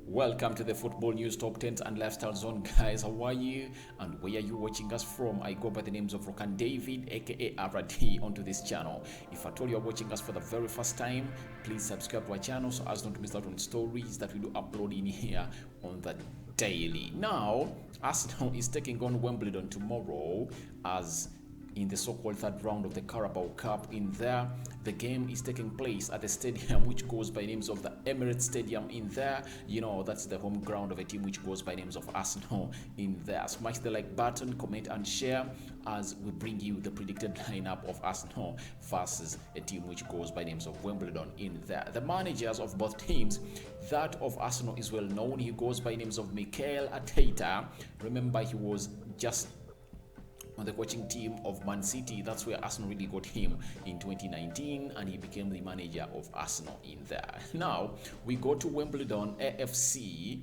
Welcome to the Football News Top 10s and Lifestyle Zone, guys. How are you? And where are you watching us from? I go by the names of Rokani David, aka RD, onto this channel. If at all you're watching us for the very first time, please subscribe to our channel so as not to miss out on stories that we do upload in here on the daily. Now, Arsenal is taking on Wimbledon tomorrow as in the so-called third round of the Carabao Cup. In there, the game is taking place at the stadium which goes by names of the Emirates Stadium. In there, you know, that's the home ground of a team which goes by names of Arsenal. In there, smash the like button, comment and share as we bring you the predicted lineup of Arsenal versus a team which goes by names of Wimbledon. In there, the managers of both teams, that of Arsenal is well known. He goes by names of Mikel Arteta. Remember, he was just on the coaching team of Man City. That's where Arsenal really got him in 2019, and he became the manager of Arsenal in there. Now we go to Wimbledon AFC.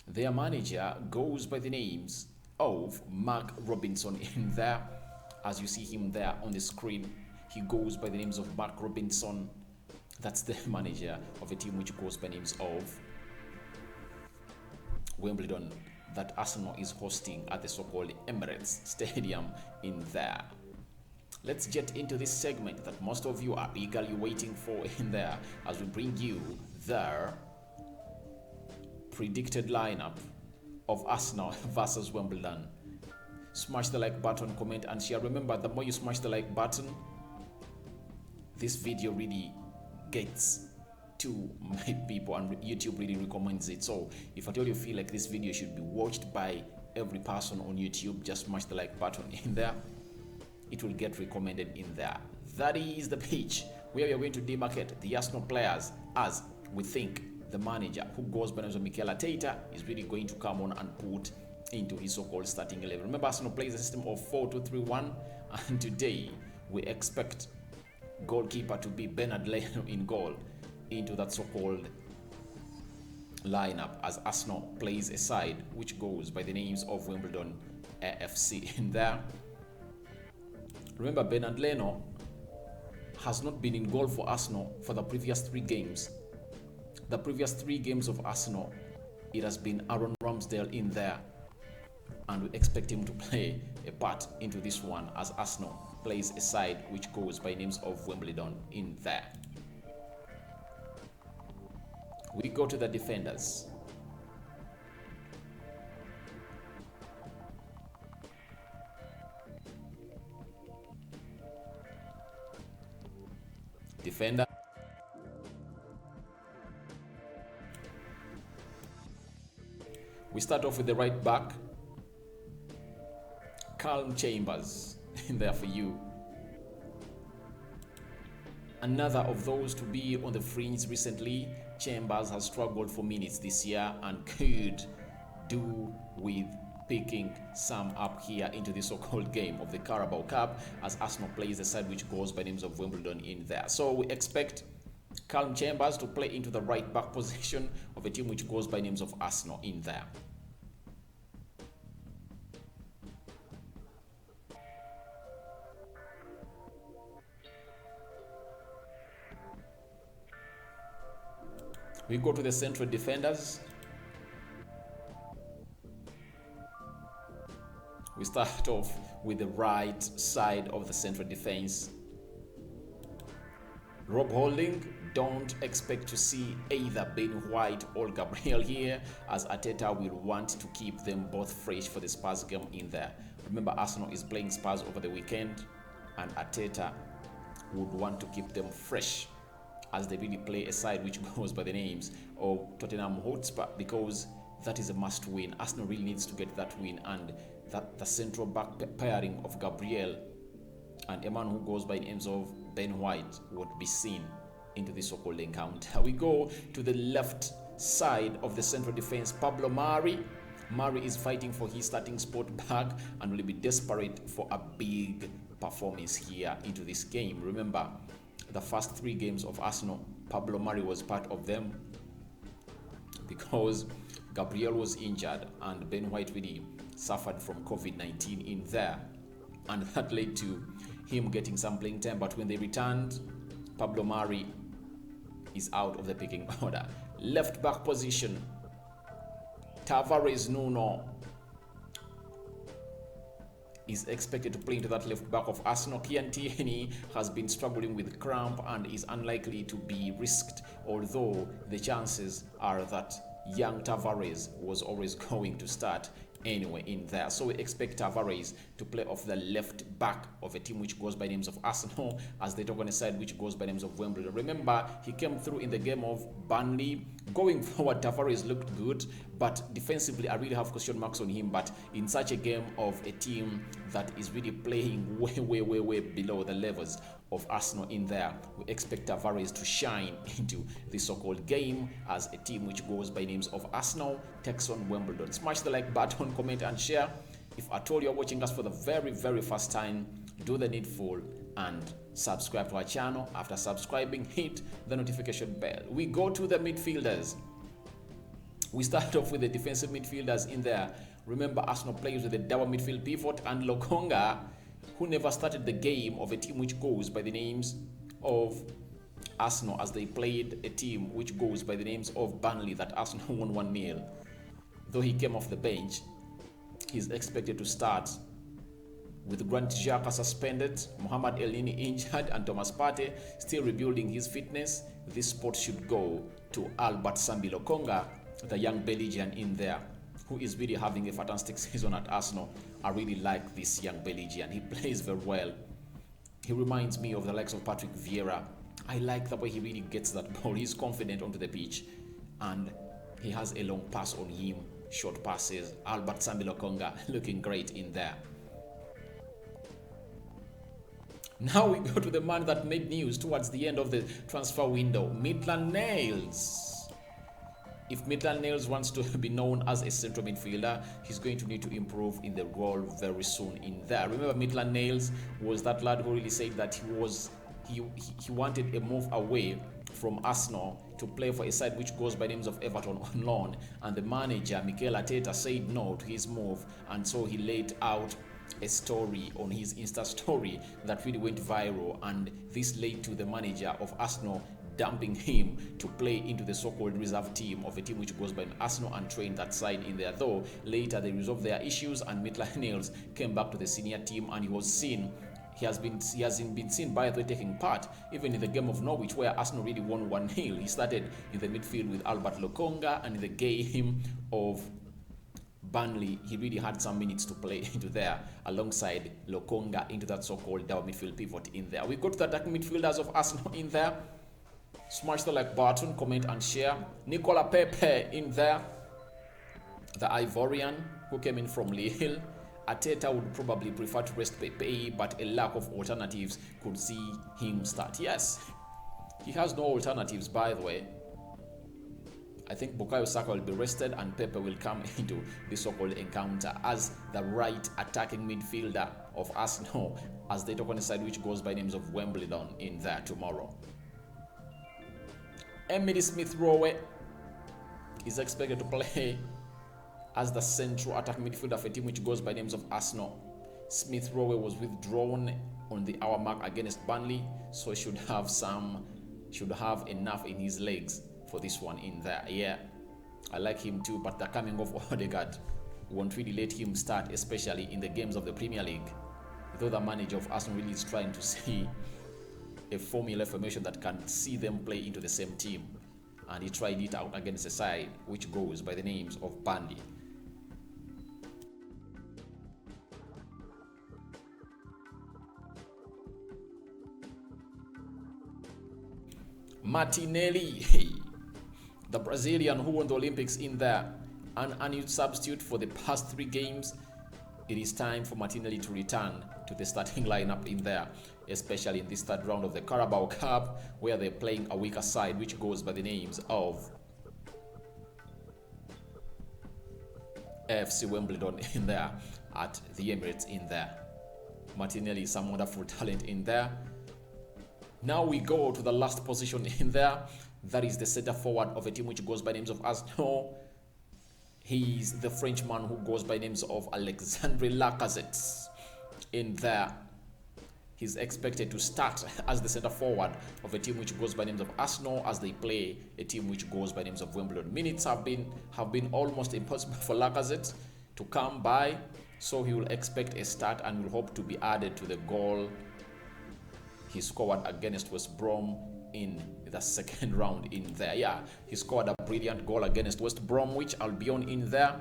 Their manager goes by the names of Mark Robinson. In there, as you see him there on the screen, he goes by the names of Mark Robinson. That's the manager of a team which goes by names of Wimbledon, that Arsenal is hosting at the so-called Emirates Stadium in there. Let's get into this segment that most of you are eagerly waiting for in there as we bring you the predicted lineup of Arsenal versus Wimbledon. Smash the like button, comment and share. Remember, the more you smash the like button, this video really gets to my people and YouTube really recommends it. So if at all you feel like this video should be watched by every person on YouTube, just smash the like button in there. It will get recommended in there. That is the page where we are going to demarcate the Arsenal players, as we think the manager who goes by the name of Mikel Arteta is really going to come on and put into his so-called starting 11. Remember, Arsenal plays a system of 4-2-3-1, and today we expect goalkeeper to be Bernard Leno in goal into that so-called lineup, as Arsenal plays a side which goes by the names of Wimbledon AFC in there. Remember, Bernard Leno has not been in goal for Arsenal for the previous 3 games. The previous 3 games of Arsenal, it has been Aaron Ramsdale in there, and we expect him to play a part into this one as Arsenal plays a side which goes by names of Wimbledon in there. We go to the defenders. Defender. We start off with the right back. Calm Chambers in there for you. Another of those to be on the fringe recently. Chambers has struggled for minutes this year and could do with picking some up here into the so-called game of the Carabao Cup, as Arsenal plays the side which goes by names of Wimbledon in there. So we expect Calm Chambers to play into the right back position of a team which goes by names of Arsenal in there. We go to the central defenders. We start off with the right side of the central defense. Rob Holding, don't expect to see either Ben White or Gabriel here, as Arteta will want to keep them both fresh for the Spurs game in there. Remember, Arsenal is playing Spurs over the weekend, and Arteta would want to keep them fresh as they really play a side which goes by the names of Tottenham Hotspur, because that is a must win. Arsenal really needs to get that win, and that the central back pairing of Gabriel and a man who goes by the names of Ben White would be seen into this so-called encounter. We go to the left side of the central defense. Pablo Mari. Mari is fighting for his starting spot back and will be desperate for a big performance here into this game. Remember, the first 3 games of Arsenal, Pablo Mari was part of them because Gabriel was injured and Ben White really suffered from COVID-19 in there, and that led to him getting some playing time. But when they returned, Pablo Mari is out of the picking order. Left back position, Tavares Nuno is expected to play into that left back of Arsenal. Kian Tierney has been struggling with cramp and is unlikely to be risked, although the chances are that young Tavares was always going to start anyway in there. So we expect Tavares to play off the left back of a team which goes by names of Arsenal, as they talk on a side which goes by names of Wimbledon. Remember, he came through in the game of Burnley. Going forward, Tavares looked good, but defensively I really have question marks on him. But in such a game of a team that is really playing way below the levels of Arsenal in there, we expect Tavares to shine into the so-called game as a team which goes by names of Arsenal takes on Wimbledon. Smash the like button, comment and share. If at all you're watching us for the very first time, do the needful and subscribe to our channel. After subscribing, hit the notification bell. We go to the midfielders. We start off with the defensive midfielders in there. Remember, Arsenal plays with a double midfield pivot and Lokonga, who never started the game of a team which goes by the names of Arsenal, as they played a team which goes by the names of Burnley that Arsenal won 1-0. Though he came off the bench, he's expected to start. With Grant Xhaka suspended, Mohamed Elneny injured, and Thomas Partey still rebuilding his fitness, this spot should go to Albert Sambi Lokonga, the young Belgian in there, who is really having a fantastic season at Arsenal. I really like this young Belgian. He plays very well. He reminds me of the likes of Patrick Vieira. I like the way he really gets that ball. He's confident onto the pitch, and he has a long pass on him, short passes. Albert Sambi Lokonga looking great in there. Now we go to the man that made news towards the end of the transfer window, Maitland-Niles. If Maitland-Niles wants to be known as a central midfielder, he's going to need to improve in the role very soon in there. Remember, Maitland-Niles was that lad who really said that he wanted a move away from Arsenal to play for a side which goes by names of Everton on loan, and the manager Mikel Arteta said no to his move, and so he laid out a story on his Insta story that really went viral, and this led to the manager of Arsenal dumping him to play into the so-called reserve team of a team which goes by Arsenal and train that side in there. Though later they resolved their issues and Maitland-Niles came back to the senior team, and he was seen. He hasn't been seen by the way taking part even in the game of Norwich, where Arsenal really won 1-0. He started in the midfield with Albert Lokonga, and in the game of Burnley, he really had some minutes to play into there alongside Lokonga into that so-called double midfield pivot in there. We got to the attacking midfielders of Arsenal in there. Smash the like button, comment and share. Nicola Pepe in there, the Ivorian who came in from Lille. Arteta would probably prefer to rest Pepe, but a lack of alternatives could see him start. Yes, he has no alternatives, by the way. I think Bukayo Saka will be rested and Pepe will come into the so-called encounter as the right attacking midfielder of Arsenal, as they talk on the side which goes by names of Wimbledon in there tomorrow. Emily Smith-Rowe is expected to play as the central attacking midfielder for a team which goes by names of Arsenal. Smith-Rowe was withdrawn on the hour mark against Burnley, so should have enough in his legs for this one in there. Yeah, I like him too, but the coming of Odegaard won't really let him start, especially in the games of the Premier League. Though the manager of Arsenal really is trying to see a formula formation that can see them play into the same team, and he tried it out against a side which goes by the names of Burnley. Martinelli, the Brazilian who won the Olympics in there, an unused substitute for the past 3 games. It is time for Martinelli to return to the starting lineup in there, especially in this third round of the Carabao Cup, where they're playing a weaker side which goes by the names of AFC Wimbledon in there at the Emirates in there. Martinelli is some wonderful talent in there. Now we go to the last position in there. That is the center forward of a team which goes by names of Arsenal. He's the Frenchman who goes by names of Alexandre Lacazette in there. he's expected to start as the center forward of a team which goes by names of Arsenal as they play a team which goes by names of Wimbledon. Minutes have been almost impossible for Lacazette to come by, so he will expect a start and will hope to be added to the goal he scored against West Brom in the second round in there. Yeah, he scored a brilliant goal against West Bromwich Albion in there,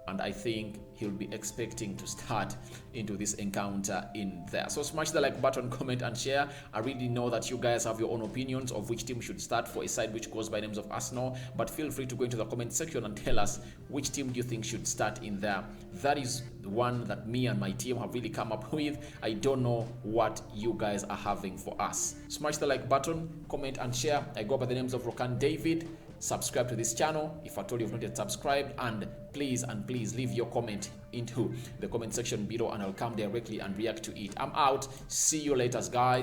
and I think he'll be expecting to start into this encounter in there. So smash the like button, comment and share. I really know that you guys have your own opinions of which team should start for a side which goes by names of Arsenal, but feel free to go into the comment section and tell us which team do you think should start in there. That is the one that me and my team have really come up with. I don't know what you guys are having for us. Smash the like button, comment and share. I go by the names of Rokani David. Subscribe to this channel if at all you've not yet subscribed, and please leave your comment into the comment section below and I'll come directly and react to it. I'm out. See you later, guys.